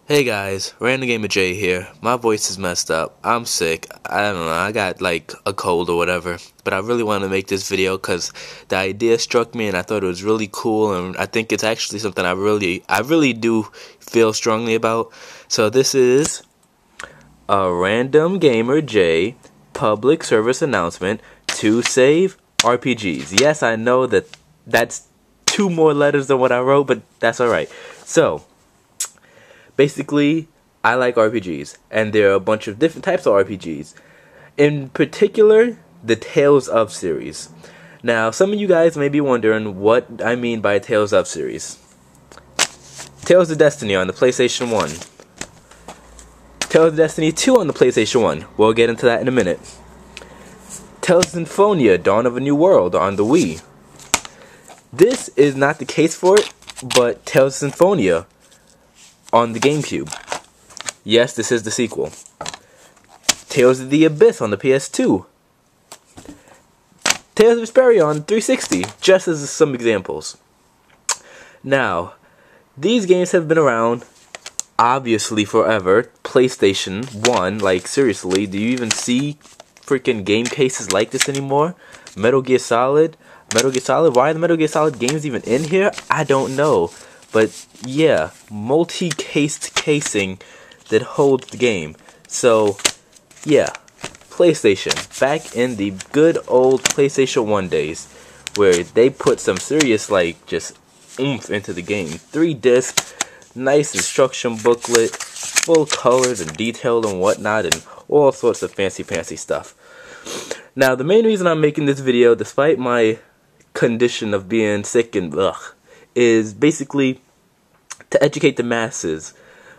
Hey guys, RandomGamerJ here. My voice is messed up. I'm sick. I don't know. I got like a cold or whatever. But I really want to make this video because the idea struck me and I thought it was really cool, and I think it's actually something I really do feel strongly about. So this is a RandomGamerJ public service announcement to save RPGs. Yes, I know that's two more letters than what I wrote, but that's alright. So basically, I like RPGs, and there are a bunch of different types of RPGs. In particular, the Tales of series. Now, some of you guys may be wondering what I mean by Tales of series. Tales of Destiny on the PlayStation 1. Tales of Destiny 2 on the PlayStation 1. We'll get into that in a minute. Tales of Symphonia, Dawn of a New World on the Wii. This is not the case for it, but Tales of Symphonia on the GameCube. Yes, this is the sequel. Tales of the Abyss on the PS2. Tales of Vesperia on 360, just as some examples. Now, these games have been around, obviously, forever. PlayStation 1, like, seriously, do you even see freaking game cases like this anymore? Metal Gear Solid? Why are the Metal Gear Solid games even in here? I don't know. But yeah, multi-cased casing that holds the game. So yeah, PlayStation, back in the good old PlayStation 1 days, where they put some serious, like, just oomph into the game. 3 discs, nice instruction booklet, full colors and detailed and whatnot, and all sorts of fancy stuff. Now, the main reason I'm making this video, despite my condition of being sick and is basically to educate the masses.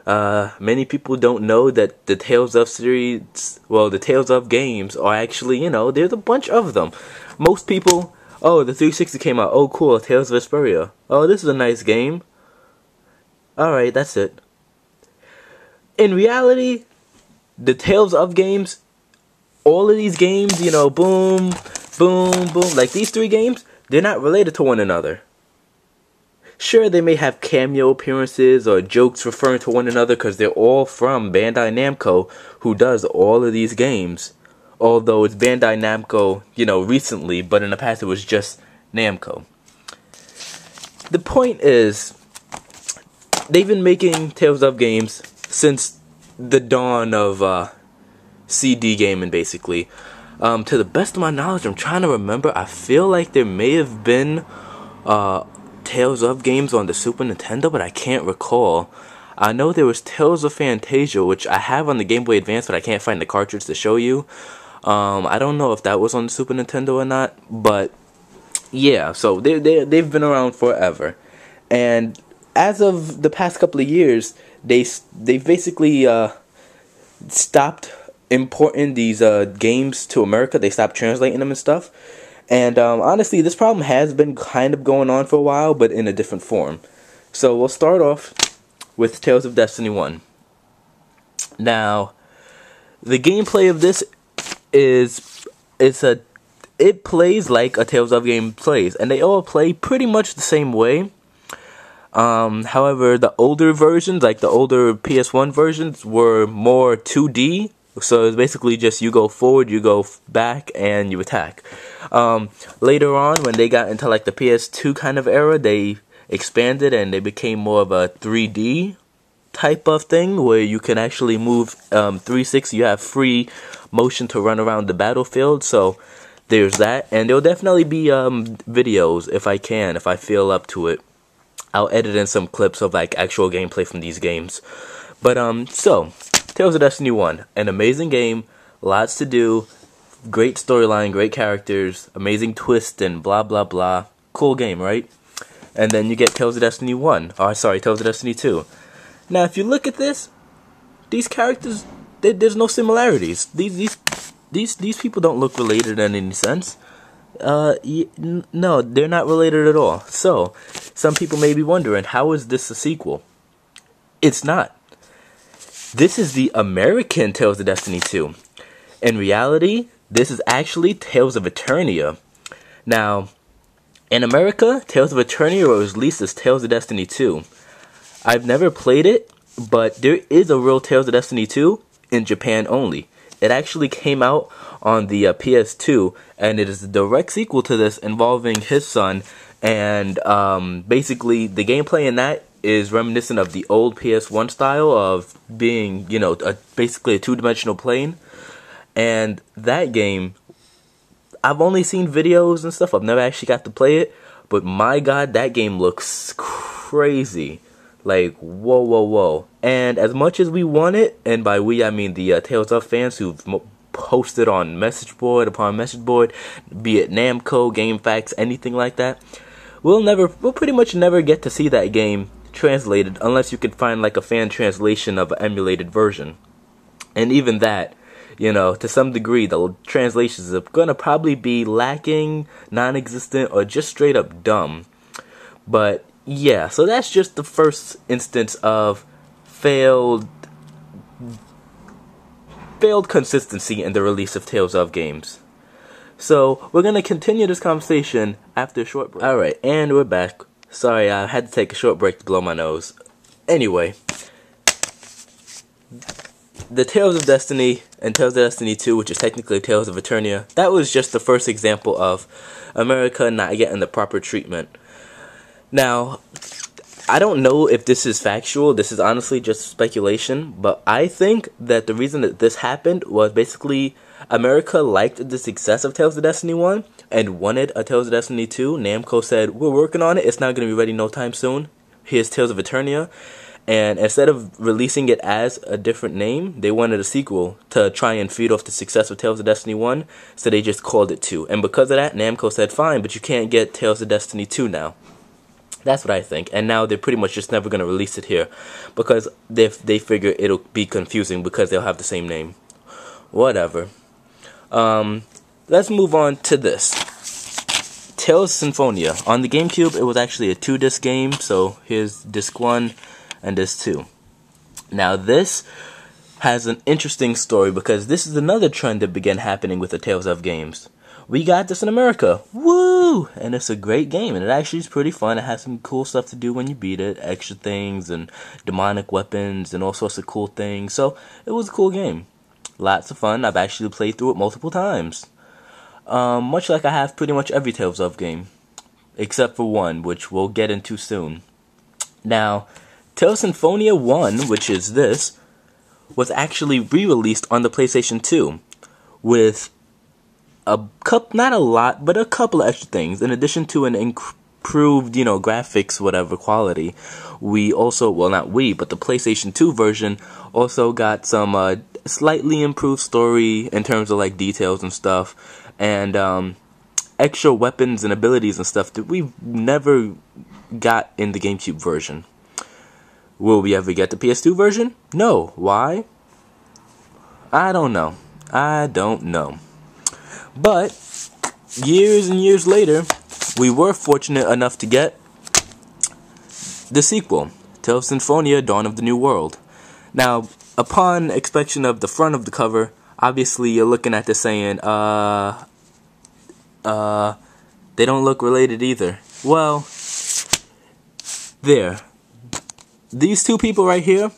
Many people don't know that the Tales of series, well, the Tales of games are actually, there's a bunch of them. Most people, oh, the 360 came out, oh cool, Tales of Vesperia. Oh, this is a nice game. Alright, that's it. In reality, the Tales of games, all of these games, boom, boom, boom, like these 3 games, they're not related to one another. Sure, they may have cameo appearances or jokes referring to one another because they're all from Bandai Namco, who does all of these games. Although it's Bandai Namco, recently, but in the past it was just Namco. The point is, they've been making Tales of games since the dawn of CD gaming, basically. To the best of my knowledge, I'm trying to remember, I feel like there may have been Tales of games on the Super Nintendo, but I can't recall. I know there was Tales of Fantasia, which I have on the Game Boy Advance, but I can't find the cartridge to show you. I don't know if that was on the Super Nintendo or not, but yeah, so they've been around forever. And as of the past couple of years, they've basically stopped importing these games to America. They stopped translating them and stuff. And honestly, this problem has been kind of going on for a while, but in a different form. So we'll start off with Tales of Destiny 1. Now, the gameplay of this it plays like a Tales of game plays, and they all play pretty much the same way. However, the older versions, like the older PS1 versions, were more 2D. So it's basically just you go forward, you go back, and you attack. Later on, when they got into like the PS2 kind of era, they expanded and they became more of a 3D type of thing where you can actually move 360. You have free motion to run around the battlefield. So there's that, and there'll definitely be videos if I feel up to it. I'll edit in some clips of like actual gameplay from these games. But so Tales of Destiny 1, an amazing game, lots to do, great storyline, great characters, amazing twist, and blah blah blah. Cool game, right? And then you get Tales of Destiny 1, Tales of Destiny 2. Now, if you look at this, these characters, there's no similarities. These people don't look related in any sense. No, they're not related at all. So, some people may be wondering, how is this a sequel? It's not. This is the American Tales of Destiny 2. In reality, this is actually Tales of Eternia. Now, in America, Tales of Eternia was released as Tales of Destiny 2. I've never played it, But there is a real Tales of Destiny 2 in Japan only. It actually came out on the PS2, and it is a direct sequel to this involving his son. And basically, the gameplay in that is reminiscent of the old PS1 style of being, you know, basically a two-dimensional plane. And that game, I've only seen videos and stuff. I've never actually got to play it. But my god, that game looks crazy. Like, whoa, whoa, whoa. And as much as we want it, and by we I mean the Tales of fans who've posted on message board upon message board, be it Namco, GameFAQs, anything like that, we'll pretty much never get to see that game translated unless you can find like a fan translation of an emulated version. And even that, you know, to some degree, the translations are gonna probably be lacking, non-existent, or just straight up dumb. But yeah, so that's just the first instance of failed consistency in the release of Tales of games. So we're gonna continue this conversation after a short break. Alright, and we're back. Sorry, I had to take a short break to blow my nose. Anyway, the Tales of Destiny and Tales of Destiny 2, which is technically Tales of Eternia, that was just the first example of America not getting the proper treatment. Now, I don't know if this is factual, this is honestly just speculation, but I think that the reason that this happened was basically America liked the success of Tales of Destiny 1 and wanted a Tales of Destiny 2. Namco said, we're working on it, it's not going to be ready no time soon. Here's Tales of Eternia. And instead of releasing it as a different name, they wanted a sequel to try and feed off the success of Tales of Destiny 1, so they just called it 2. And because of that, Namco said, fine, but you can't get Tales of Destiny 2 now. That's what I think. And now they're pretty much just never going to release it here, because they figure it'll be confusing because they'll have the same name. Whatever. Let's move on to this. Tales Symphonia. On the GameCube, it was actually a 2-disc game, so here's disc 1 and disc 2. Now this has an interesting story because this is another trend that began happening with the Tales of games. We got this in America. Woo! And it's a great game, and it actually is pretty fun. It has some cool stuff to do when you beat it. Extra things and demonic weapons and all sorts of cool things. So it was a cool game. Lots of fun. I've actually played through it multiple times. Much like I have pretty much every Tales of game. Except for one, which we'll get into soon. Now, Tales Symphonia 1, which is this, was actually re-released on the PlayStation 2 with not a lot, but a couple of extra things. In addition to an improved, you know, graphics, whatever quality, we also, well, not we, but the PlayStation 2 version also got some slightly improved story in terms of like details and stuff, and extra weapons and abilities and stuff that we've never got in the GameCube version. Will we ever get the PS2 version? No. Why? I don't know. But years and years later, we were fortunate enough to get the sequel, Tales Symphonia: Dawn of the New World. Now, upon inspection of the front of the cover, obviously you're looking at this saying, they don't look related either. Well, there. These two people right here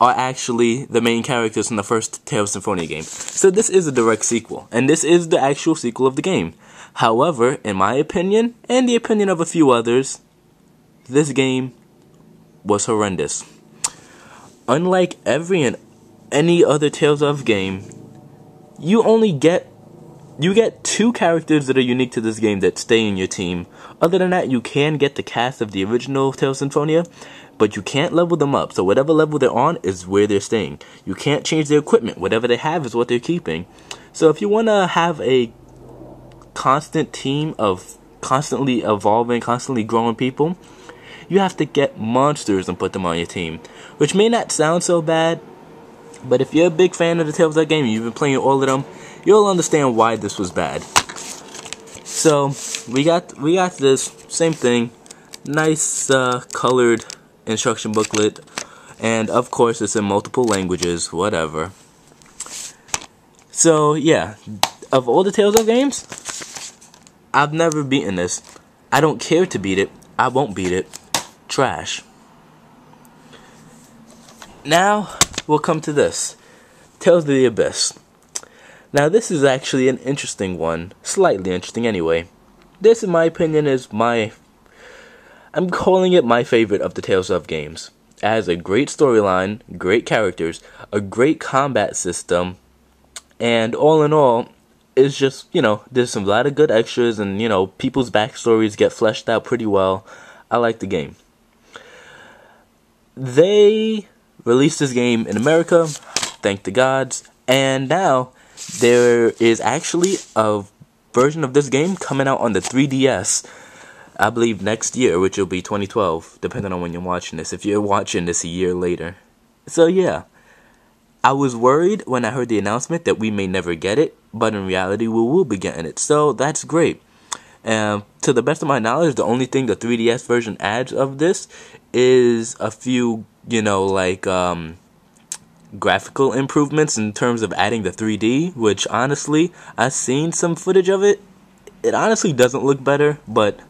are actually the main characters in the first Tales Symphonia game. So this is a direct sequel, and this is the actual sequel of the game. However, in my opinion, and the opinion of a few others, this game was horrendous. Unlike any other Tales of game, you get 2 characters that are unique to this game that stay in your team. Other than that, you can get the cast of the original Tales Symphonia, but you can't level them up. So whatever level they're on is where they're staying. You can't change their equipment. Whatever they have is what they're keeping. So if you want to have a constant team of constantly evolving, constantly growing people, you have to get monsters and put them on your team. Which may not sound so bad, but if you're a big fan of the Tales of game and you've been playing all of them, you'll understand why this was bad. So we got this same thing, nice colored instruction booklet, and of course it's in multiple languages, whatever. So yeah, of all the Tales of games, I've never beaten this. I don't care to beat it. I won't beat it. Trash. Now, we'll come to this. Tales of the Abyss. Now, this is actually an interesting one. Slightly interesting, anyway. This, in my opinion, is I'm calling it my favorite of the Tales of games. It has a great storyline, great characters, a great combat system, and all in all, it's just, there's a lot of good extras, and, people's backstories get fleshed out pretty well. I like the game. They released this game in America, thank the gods, and now there is actually a version of this game coming out on the 3DS, I believe next year, which will be 2012, depending on when you're watching this, if you're watching this a year later. So yeah, I was worried when I heard the announcement that we may never get it, but in reality we will be getting it, so that's great. To the best of my knowledge, the only thing the 3DS version adds of this is a few, graphical improvements in terms of adding the 3D, which honestly, I've seen some footage of it. It honestly doesn't look better, but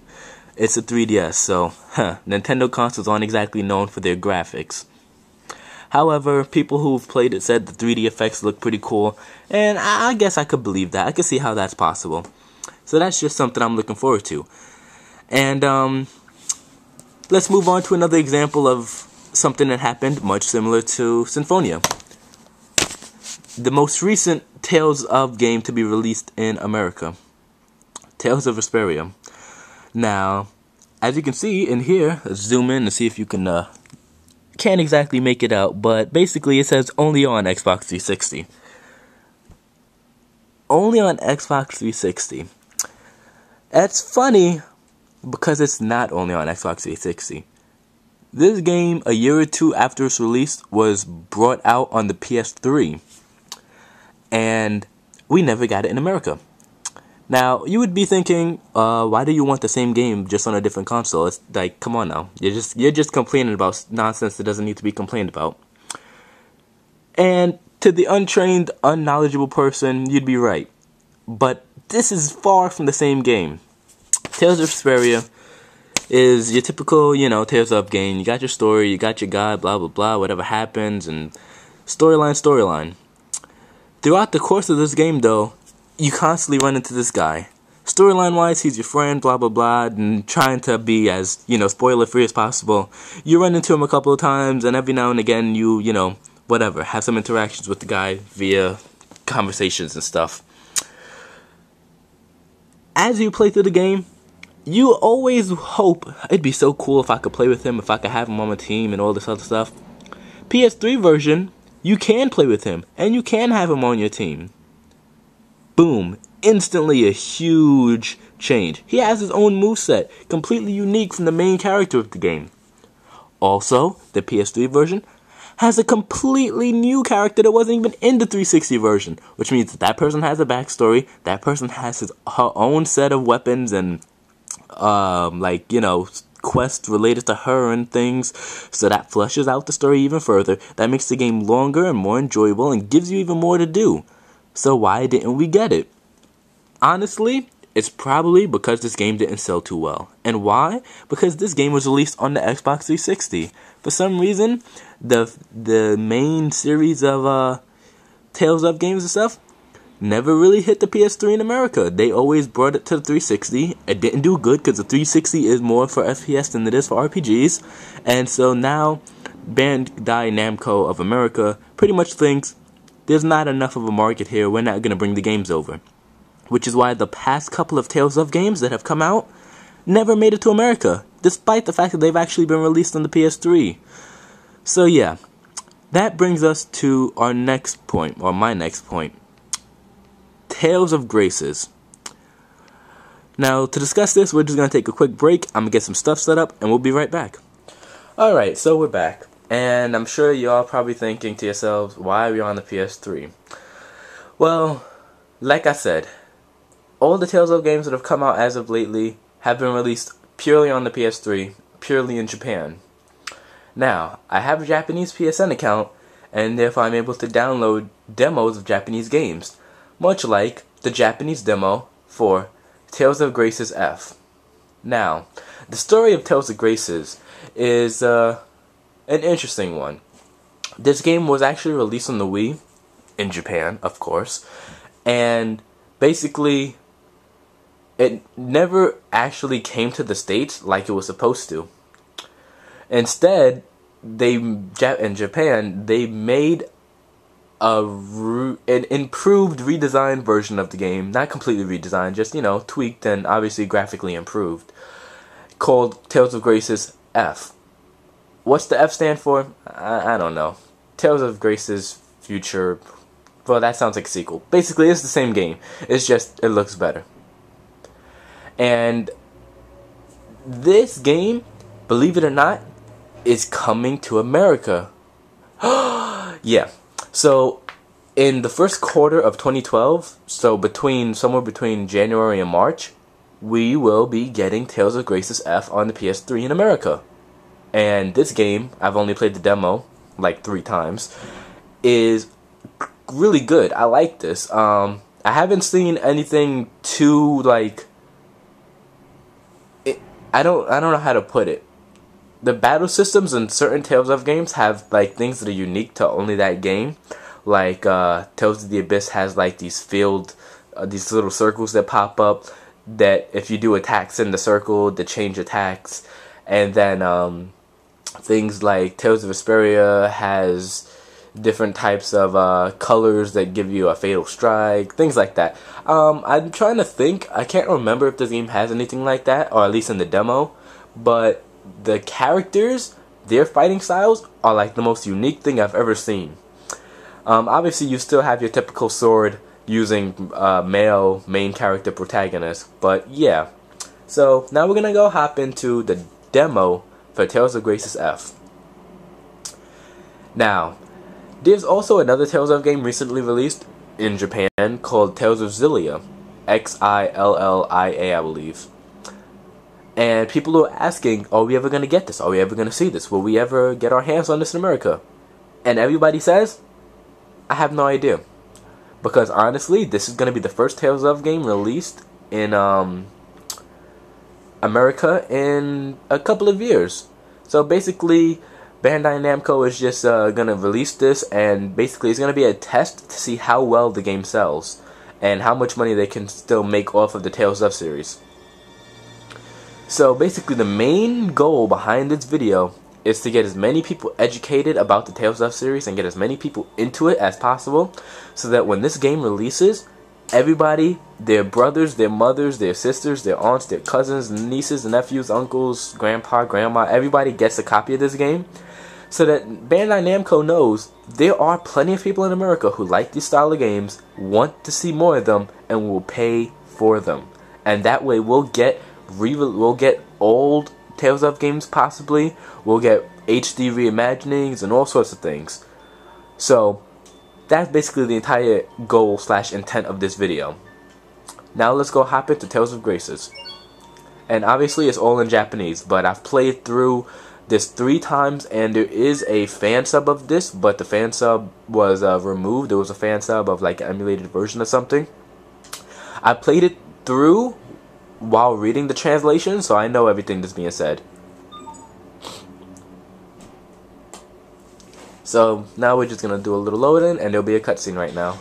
it's a 3DS, so, Nintendo consoles aren't exactly known for their graphics. However, people who've played it said the 3D effects look pretty cool, and I guess I could believe that. I could see how that's possible. So that's just something I'm looking forward to. And, let's move on to another example of something that happened much similar to Symphonia. The most recent Tales of game to be released in America. Tales of Vesperia. Now, as you can see in here, let's zoom in and see if you can, can't exactly make it out, but basically it says only on Xbox 360. Only on Xbox 360. That's funny, because it's not only on Xbox 360. This game, a year or two after its release, was brought out on the PS3. And we never got it in America. Now, you would be thinking, why do you want the same game just on a different console? It's like, come on now. You're just complaining about nonsense that doesn't need to be complained about. And to the untrained, unknowledgeable person, you'd be right. But this is far from the same game. Tales of Vesperia is your typical, Tales of game. You got your story, you got your guy, blah, blah, blah, whatever happens, and storyline. Throughout the course of this game, though, you constantly run into this guy. Storyline-wise, he's your friend, blah, blah, blah, and trying to be as, spoiler-free as possible. You run into him a couple of times, and every now and again, you whatever, have some interactions with the guy via conversations and stuff. As you play through the game, you always hope, it'd be so cool if I could play with him, if I could have him on my team and all this other stuff. PS3 version, you can play with him, and you can have him on your team. Boom. Instantly a huge change. He has his own moveset, completely unique from the main character of the game. Also, the PS3 version has a completely new character that wasn't even in the 360 version, which means that person has a backstory, that person has her own set of weapons and quests related to her and things, so that fleshes out the story even further. That makes the game longer and more enjoyable and gives you even more to do. So why didn't we get it? Honestly, it's probably because this game didn't sell too well. And why? Because this game was released on the Xbox 360. For some reason, the main series of Tales of games and stuff never really hit the PS3 in America. They always brought it to the 360. It didn't do good because the 360 is more for FPS than it is for RPGs. And so now, Bandai Namco of America pretty much thinks there's not enough of a market here. We're not going to bring the games over. Which is why the past couple of Tales of games that have come out never made it to America, despite the fact that they've actually been released on the PS3. So yeah, that brings us to our next point, or my next point. Tales of Graces. Now, to discuss this, we're just going to take a quick break. I'm going to get some stuff set up, and we'll be right back. Alright, so we're back. And I'm sure y'all probably thinking to yourselves, why are we on the PS3? Well, like I said, all the Tales of games that have come out as of lately have been released purely on the PS3, purely in Japan. Now, I have a Japanese PSN account, and therefore I'm able to download demos of Japanese games, much like the Japanese demo for Tales of Graces F. Now, the story of Tales of Graces is an interesting one. This game was actually released on the Wii in Japan, of course, and basically it never actually came to the States like it was supposed to. Instead, in Japan, they made an improved, redesigned version of the game. Not completely redesigned, just, you know, tweaked and obviously graphically improved. Called Tales of Grace's F. What's the F stand for? I don't know. Tales of Grace's Future. Well, that sounds like a sequel. Basically, it's the same game. It's just, it looks better. And this game, believe it or not, is coming to America. Yeah. So, in the first quarter of 2012, so somewhere between January and March, we will be getting Tales of Grace's F on the PS3 in America. And this game, I've only played the demo like 3 times, is really good. I like this. I haven't seen anything too like I don't know how to put it. The battle systems in certain Tales of games have like things that are unique to only that game. Like Tales of the Abyss has like these these little circles that pop up that if you do attacks in the circle, they change attacks. And then things like Tales of Vesperia has different types of colors that give you a fatal strike, things like that. I'm trying to think. I can't remember if this game has anything like that, or at least in the demo. But the characters, their fighting styles are like the most unique thing I've ever seen. Obviously, you still have your typical sword using male main character protagonist, but yeah. So now we're gonna go hop into the demo for Tales of Grace's F. Now, there's also another Tales of game recently released in Japan called Tales of Xillia, Xillia, I believe. And people are asking, are we ever going to get this? Are we ever going to see this? Will we ever get our hands on this in America? And everybody says, I have no idea. Because honestly, this is going to be the first Tales of game released in America in a couple of years. So basically, Bandai Namco is just going to release this, and basically it's going to be a test to see how well the game sells and how much money they can still make off of the Tales of series. So basically the main goal behind this video is to get as many people educated about the Tales of series and get as many people into it as possible, so that when this game releases, everybody, their brothers, their mothers, their sisters, their aunts, their cousins, nieces, nephews, uncles, grandpa, grandma, everybody gets a copy of this game, so that Bandai Namco knows there are plenty of people in America who like this style of games, want to see more of them, and will pay for them. And that way we'll get old Tales of games possibly, we'll get HD reimaginings and all sorts of things. So that's basically the entire goal / intent of this video. Now let's go hop into Tales of Grace's. And obviously it's all in Japanese, but I've played through this 3 times, and there is a fan sub of this, but the fan sub was removed. There was a fan sub of like an emulated version or something. I played it through while reading the translation, so I know everything that's being said. So now we're just gonna do a little loading, and there'll be a cutscene right now.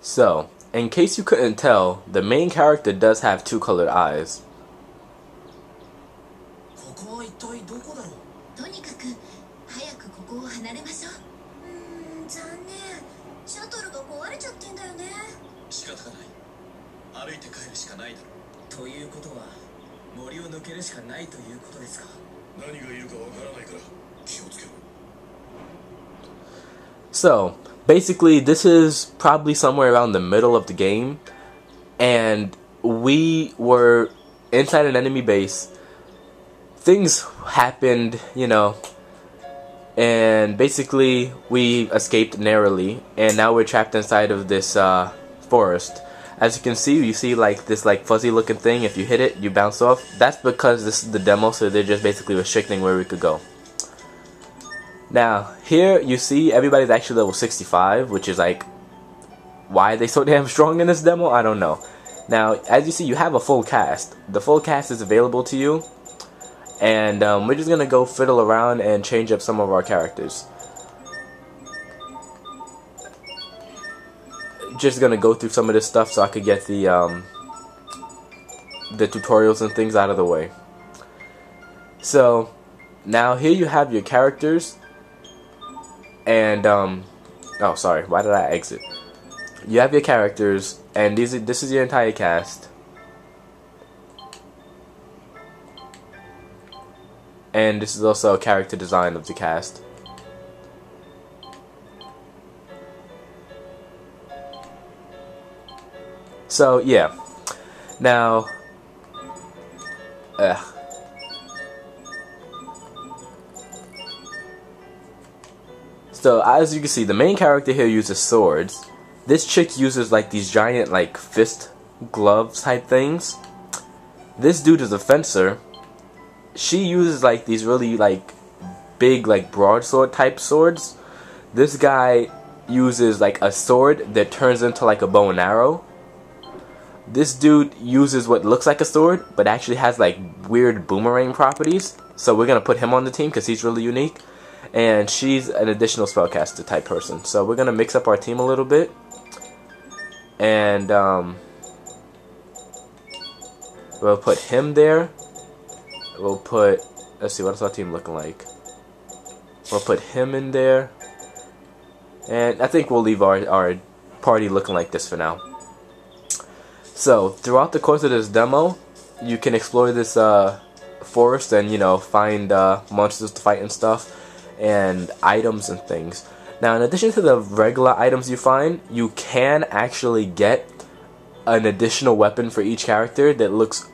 So, in case you couldn't tell, the main character does have 2 colored eyes. こは一体どこだろう。とにかく早くここを離れましょう。残念。シャトルが壊れちゃってんだよね。仕方がない。歩いて帰るしかないだろう。ということは森を抜けるしかないということですか。何がいるかわからないから気をつけろ。 So basically, this is probably somewhere around the middle of the game, and we were inside an enemy base. Things happened, you know, and basically we escaped narrowly, and now we're trapped inside of this forest. As you can see, you see like this like fuzzy looking thing. If you hit it, you bounce off. That's because this is the demo, so they're just basically restricting where we could go. Now, here you see everybody's actually level 65, which is like, why are they so damn strong in this demo? I don't know. Now, as you see, you have a full cast. The full cast is available to you, and we're just gonna go fiddle around and change up some of our characters. Just gonna go through some of this stuff so I could get the tutorials and things out of the way. So, now here you have your characters. And oh sorry, why did I exit? You have your characters, and this is your entire cast. And this is also a character design of the cast. So yeah. Now so as you can see, the main character here uses swords. This chick uses like these giant like fist gloves type things. This dude is a fencer. She uses like these really like big like broadsword type swords. This guy uses like a sword that turns into like a bow and arrow. This dude uses what looks like a sword but actually has like weird boomerang properties. So we're gonna put him on the team because he's really unique. And she's an additional spellcaster type person. So we're gonna mix up our team a little bit. And we'll put him there. We'll put, let's see, what's our team looking like? We'll put him in there. And I think we'll leave our party looking like this for now. So throughout the course of this demo, you can explore this forest and, you know, find monsters to fight and stuff, and items and things. Now, in addition to the regular items you find, you can actually get an additional weapon for each character that looks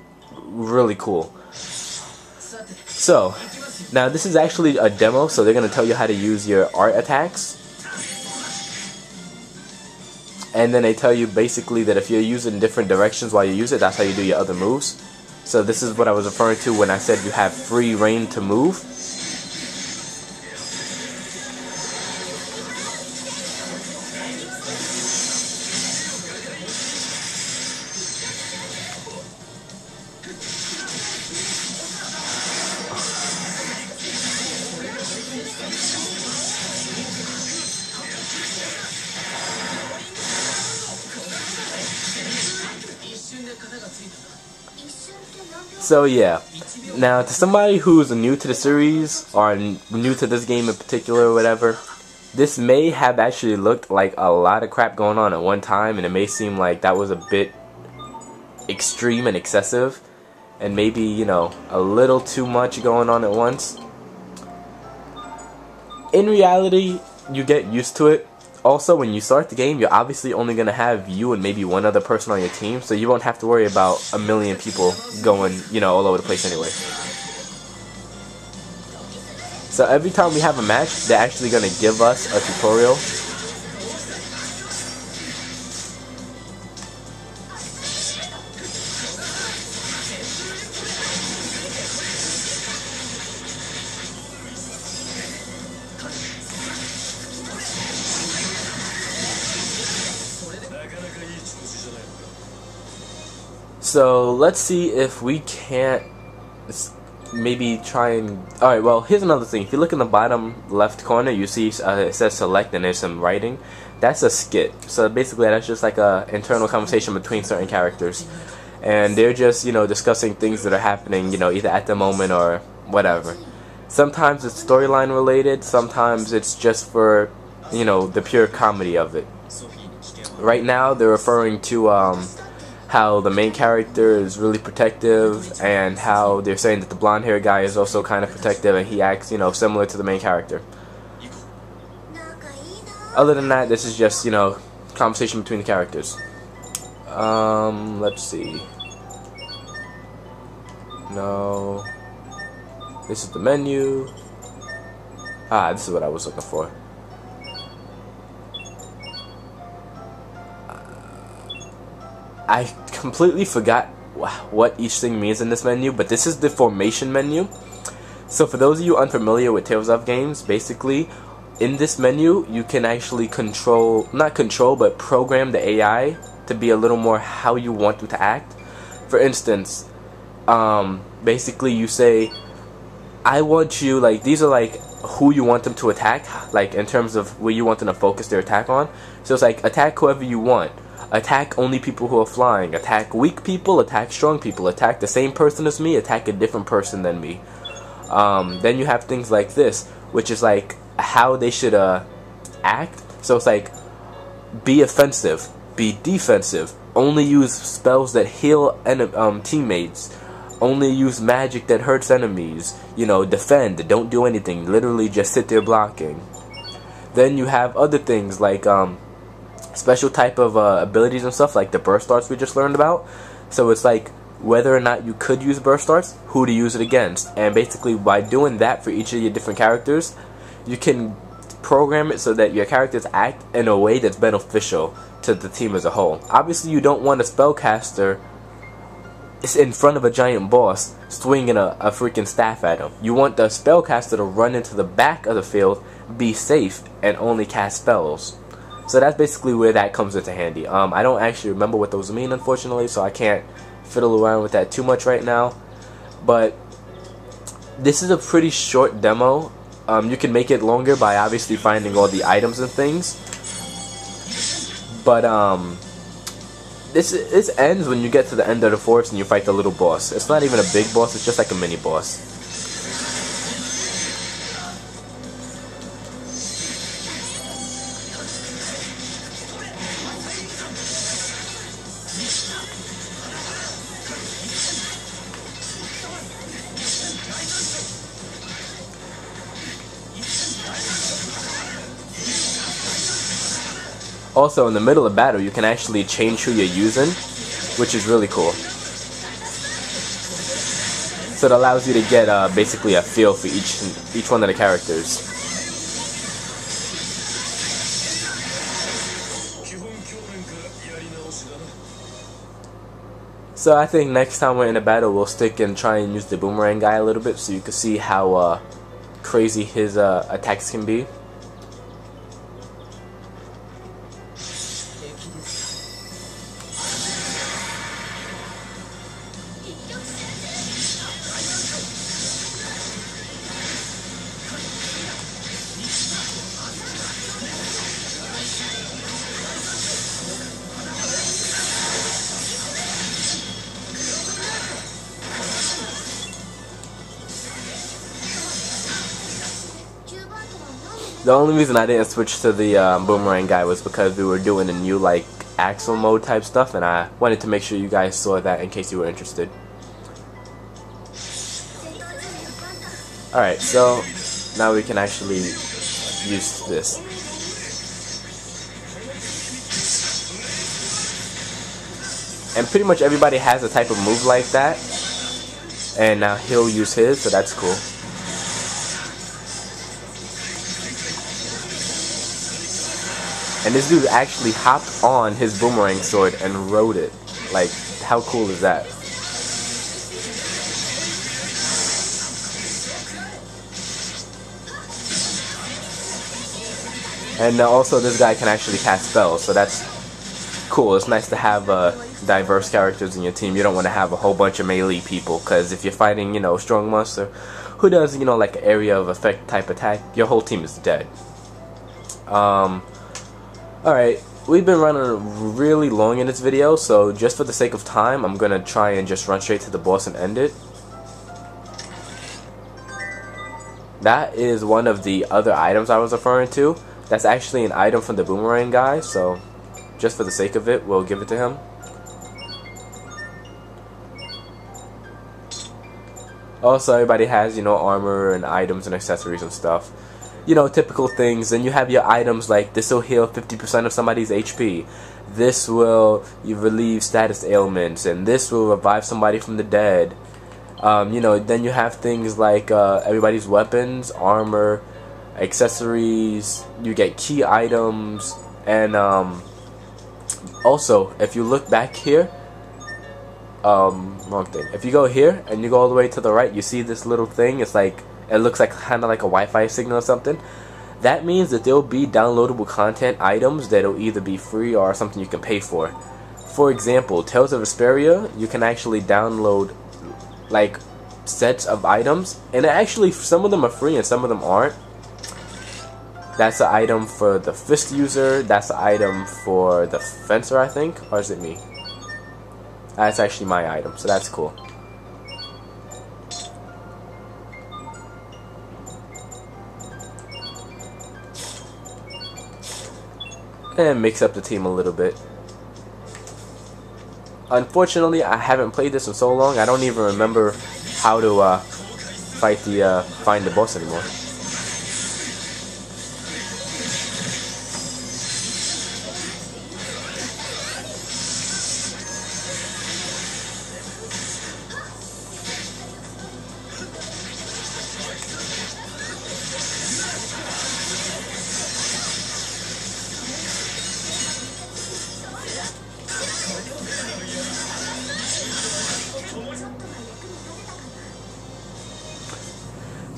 really cool. So now this is actually a demo, so they're going to tell you how to use your art attacks. And then they tell you basically that if you're using different directions while you use it, that's how you do your other moves. So this is what I was referring to when I said you have free reign to move. So yeah, now to somebody who's new to the series or new to this game in particular or whatever, this may have actually looked like a lot of crap going on at one time, and it may seem like that was a bit extreme and excessive, and maybe, you know, a little too much going on at once. In reality, you get used to it. Also, when you start the game, you're obviously only going to have you and maybe one other person on your team, so you won't have to worry about a million people going, you know, all over the place anyway. So every time we have a match, they're actually going to give us a tutorial. So let's see if we can't maybe try and... Alright, well, here's another thing. If you look in the bottom left corner, you see it says select and there's some writing. That's a skit. So basically that's just like a internal conversation between certain characters. And they're just, you know, discussing things that are happening, you know, either at the moment or whatever. Sometimes it's storyline related, sometimes it's just for, you know, the pure comedy of it. Right now they're referring to how the main character is really protective, and how they're saying that the blonde haired guy is also kind of protective and he acts, you know, similar to the main character. Other than that, this is just, you know, conversation between the characters. Let's see. No. This is the menu. Ah, this is what I was looking for. I completely forgot what each thing means in this menu, but this is the formation menu. So for those of you unfamiliar with Tales of games, basically in this menu you can actually but program the AI to be a little more how you want them to act. For instance, basically you say, I want you, like, these are like who you want them to attack, like in terms of where you want them to focus their attack on. So it's like, attack whoever you want, attack only people who are flying, attack weak people, attack strong people, attack the same person as me, attack a different person than me. Then you have things like this, which is like how they should act. So it's like, be offensive, be defensive, only use spells that heal teammates, only use magic that hurts enemies, you know, defend, don't do anything, literally just sit there blocking. Then you have other things like special type of abilities and stuff, like the burst darts we just learned about. So it's like whether or not you could use burst darts, who to use it against, and basically by doing that for each of your different characters, you can program it so that your characters act in a way that's beneficial to the team as a whole. Obviously you don't want a spellcaster in front of a giant boss swinging a freaking staff at him. You want the spellcaster to run into the back of the field, be safe, and only cast spells. So that's basically where that comes into handy. I don't actually remember what those mean, unfortunately, so I can't fiddle around with that too much right now. But this is a pretty short demo. You can make it longer by obviously finding all the items and things. But this ends when you get to the end of the forest and you fight the little boss. It's not even a big boss, it's just like a mini boss. Also, in the middle of battle, you can actually change who you're using, which is really cool. So it allows you to get basically a feel for each one of the characters. So I think next time we're in a battle, we'll stick and try and use the boomerang guy a little bit, so you can see how crazy his attacks can be. The only reason I didn't switch to the boomerang guy was because we were doing a new like Axel mode type stuff, and I wanted to make sure you guys saw that in case you were interested. Alright, so now we can actually use this. And pretty much everybody has a type of move like that, and now he'll use his, so that's cool. And this dude actually hopped on his boomerang sword and rode it. Like, how cool is that? And also this guy can actually cast spells, so that's cool. It's nice to have diverse characters in your team. You don't want to have a whole bunch of melee people, because if you're fighting, you know, a strong monster who does, you know, like an area of effect type attack, your whole team is dead. Alright, we've been running really long in this video, so just for the sake of time, I'm gonna try and just run straight to the boss and end it. That is one of the other items I was referring to. That's actually an item from the boomerang guy, so just for the sake of it, we'll give it to him. Also, everybody has, you know, armor and items and accessories and stuff. You know, typical things. And you have your items like this will heal 50% of somebody's HP. This will relieve status ailments, and this will revive somebody from the dead. You know, then you have things like everybody's weapons, armor, accessories. You get key items, and also if you look back here, wrong thing. If you go here and you go all the way to the right, you see this little thing. It's like, it looks like kind of like a Wi-Fi signal or something. That means that there will be downloadable content items that will either be free or something you can pay for. For example, Tales of Vesperia, you can actually download like sets of items, and actually some of them are free and some of them aren't. That's an item for the fist user. That's an item for the fencer, I think, or is it me? That's actually my item, so that's cool. And mix up the team a little bit. Unfortunately, I haven't played this in so long, I don't even remember how to find the boss anymore.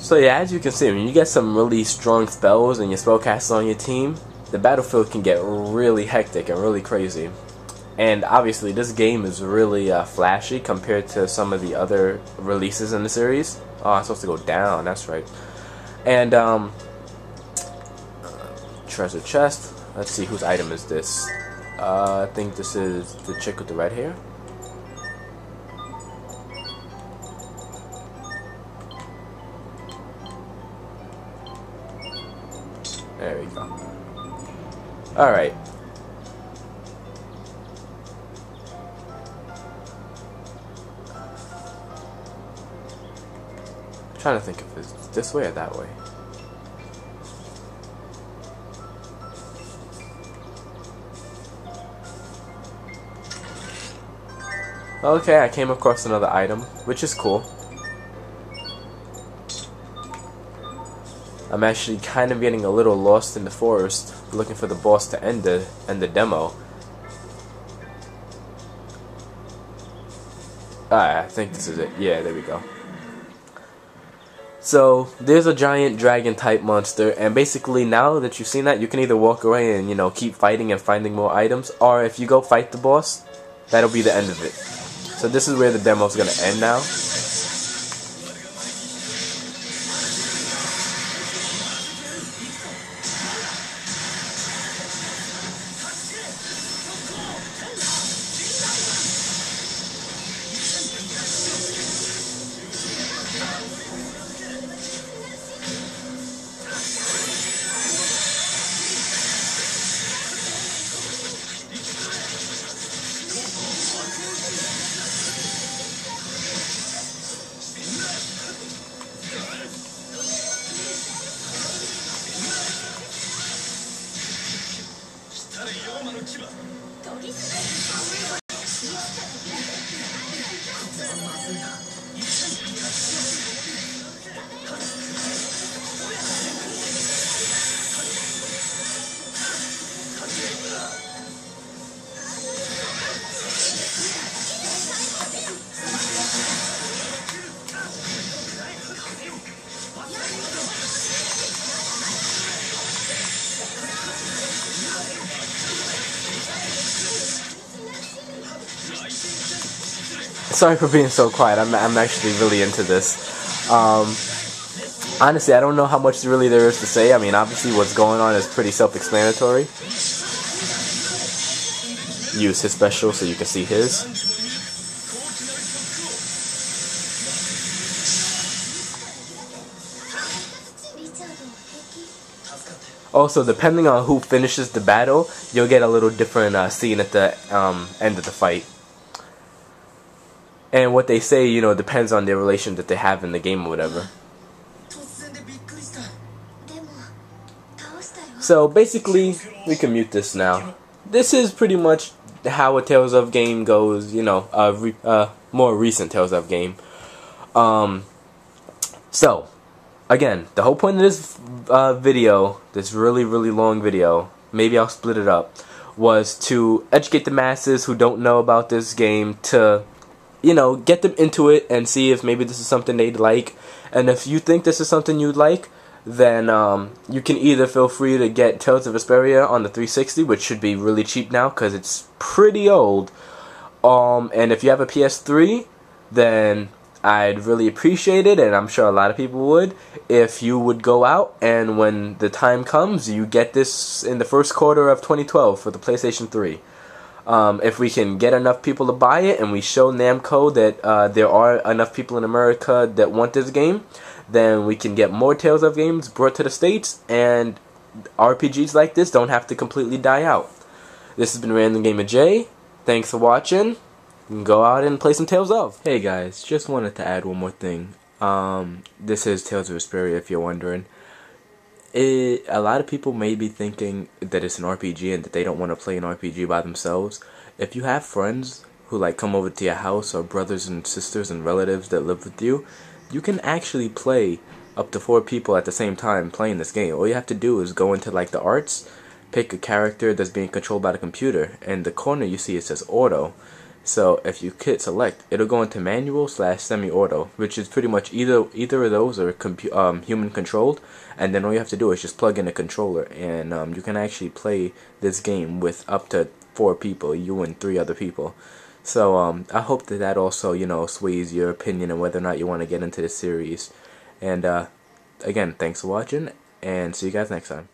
So yeah, as you can see, when you get some really strong spells and your spellcasters on your team, the battlefield can get really hectic and really crazy. And obviously this game is really flashy compared to some of the other releases in the series. Oh, I'm supposed to go down, that's right. And treasure chest. Let's see, whose item is this? I think this is the chick with the red hair. There we go. Alright. I'm trying to think if it's this way or that way. Okay, I came across another item, which is cool. I'm actually kind of getting a little lost in the forest, looking for the boss to end the demo. I think this is it. Yeah, there we go. So there's a giant dragon type monster, and basically now that you've seen that, you can either walk away and, you know, keep fighting and finding more items, or if you go fight the boss, that'll be the end of it. So this is where the demo's gonna end now. Sorry for being so quiet. I'm actually really into this. Honestly, I don't know how much really there is to say. I mean, obviously what's going on is pretty self-explanatory. Use his special so you can see his. Also, depending on who finishes the battle, you'll get a little different scene at the end of the fight. And what they say, you know, depends on their relation that they have in the game or whatever. So basically, we can mute this now. This is pretty much how a Tales of game goes, you know, more recent Tales of game. So, again, the whole point of this video, this really long video, maybe I'll split it up, was to educate the masses who don't know about this game, to, you know, get them into it and see if maybe this is something they'd like. And if you think this is something you'd like, then you can either feel free to get Tales of Vesperia on the 360, which should be really cheap now because it's pretty old. And if you have a PS3, then I'd really appreciate it, and I'm sure a lot of people would, if you would go out and when the time comes, you get this in the first quarter of 2012 for the PlayStation 3. If we can get enough people to buy it and we show Namco that there are enough people in America that want this game, then we can get more Tales of games brought to the States, and RPGs like this don't have to completely die out. This has been RandomGamerJ. Thanks for watching. You can go out and play some Tales of. Hey guys, just wanted to add one more thing. This is Tales of Vesperia, if you're wondering. A lot of people may be thinking that it's an RPG and that they don't want to play an RPG by themselves. If you have friends who like come over to your house, or brothers and sisters and relatives that live with you, you can actually play up to 4 people at the same time playing this game. All you have to do is go into like the arts, pick a character that's being controlled by the computer, and the corner you see it says auto. So if you hit select, it'll go into manual / semi-auto, which is pretty much either of those are human controlled, and then all you have to do is just plug in a controller, and you can actually play this game with up to 4 people, you and 3 other people. So I hope that also, you know, sways your opinion on whether or not you want to get into this series. And again, thanks for watching, and see you guys next time.